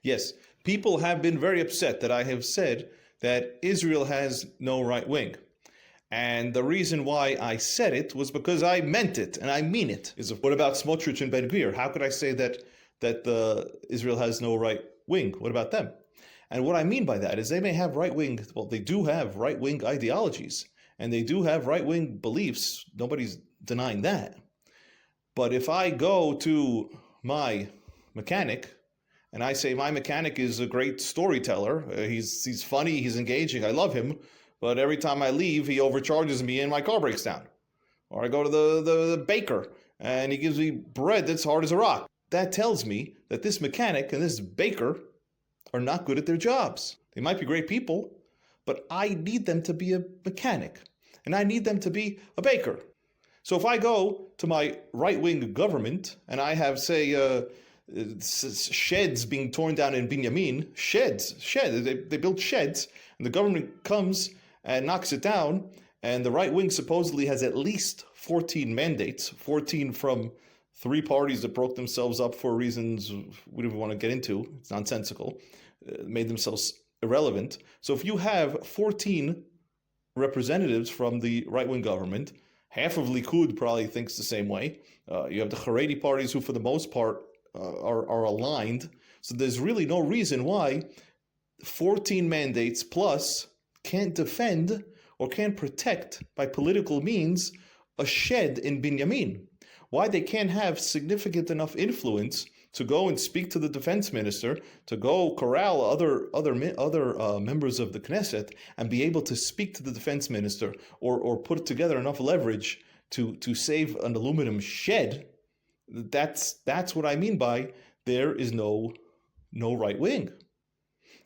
Yes, people have been very upset that I have said that Israel has no right wing. And the reason why I said it was because I meant it, and I mean it. What about Smotrich and Ben Gvir? How could I say that Israel has no right wing? What about them? And what I mean by that is they may have right wing, well, they do have right wing ideologies, and they do have right wing beliefs. Nobody's denying that. But if I go to my mechanic and I say my mechanic is a great storyteller, he's funny, he's engaging, I love him, but every time I leave, he overcharges me and my car breaks down. Or I go to the baker and he gives me bread that's hard as a rock. That tells me that this mechanic and this baker are not good at their jobs. They might be great people, but I need them to be a mechanic and I need them to be a baker. So if I go to my right-wing government and I have, say, sheds being torn down in Binyamin, they build sheds, and the government comes and knocks it down, and the right wing supposedly has at least 14 mandates, 14 from 3 parties that broke themselves up for reasons we don't even want to get into. It's nonsensical. Made themselves irrelevant. So if you have 14 representatives from the right-wing government, half of Likud probably thinks the same way. You have the Haredi parties who, for the most part, are aligned. So there's really no reason why 14 mandates plus can't defend or can't protect by political means a shed in Binyamin. Why they can't have significant enough influence to go and speak to the defense minister, to go corral other members of the Knesset and be able to speak to the defense minister or put together enough leverage to save an aluminum shed. That's what I mean by there is no right wing.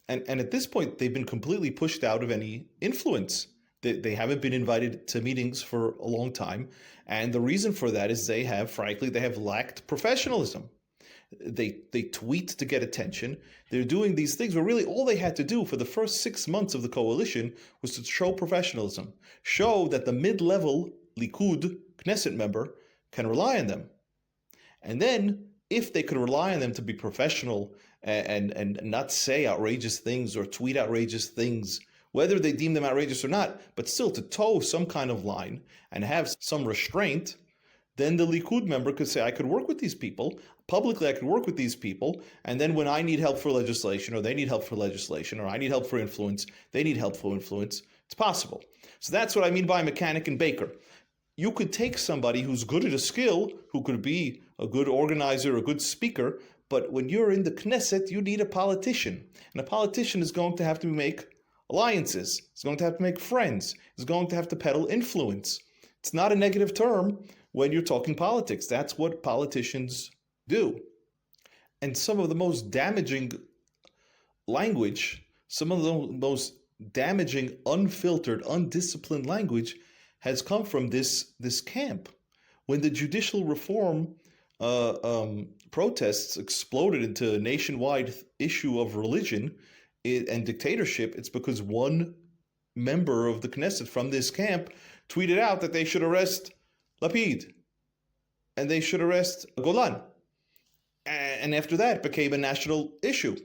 And at this point, they've been completely pushed out of any influence. They haven't been invited to meetings for a long time. And the reason for that is they have lacked professionalism. They tweet to get attention. They're doing these things where really all they had to do for the first 6 months of the coalition was to show professionalism, show that the mid-level Likud Knesset member can rely on them. And then if they could rely on them to be professional and not say outrageous things or tweet outrageous things, whether they deem them outrageous or not, but still to toe some kind of line and have some restraint, then the Likud member could say, I could work with these people, publicly I could work with these people, and then when I need help for legislation, or they need help for legislation, or I need help for influence, they need help for influence, it's possible. So that's what I mean by mechanic and baker. You could take somebody who's good at a skill, who could be a good organizer, a good speaker, but when you're in the Knesset, you need a politician. And a politician is going to have to make alliances. He's going to have to make friends. He's going to have to peddle influence. It's not a negative term when you're talking politics. That's what politicians do. And some of the most damaging language, some of the most damaging, unfiltered, undisciplined language has come from this camp. When the judicial reform protests exploded into a nationwide issue of religion and dictatorship, it's because one member of the Knesset from this camp tweeted out that they should arrest Lapid and they should arrest Golan. And after that, it became a national issue.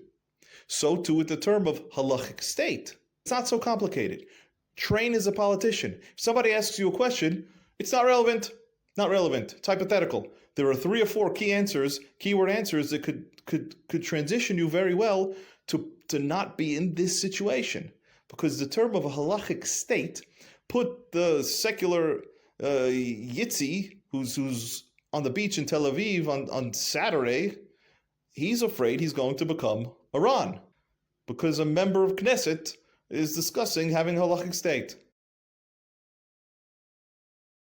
So too with the term of halachic state. It's not so complicated. Train as a politician. If somebody asks you a question, it's not relevant. Not relevant. It's hypothetical. There are 3 or 4 keyword answers that could transition you very well to not be in this situation. Because the term of a halachic state put the secular Yitzi, who's on the beach in Tel Aviv on Saturday, he's afraid he's going to become Iran. Because a member of Knesset is discussing having a halachic state.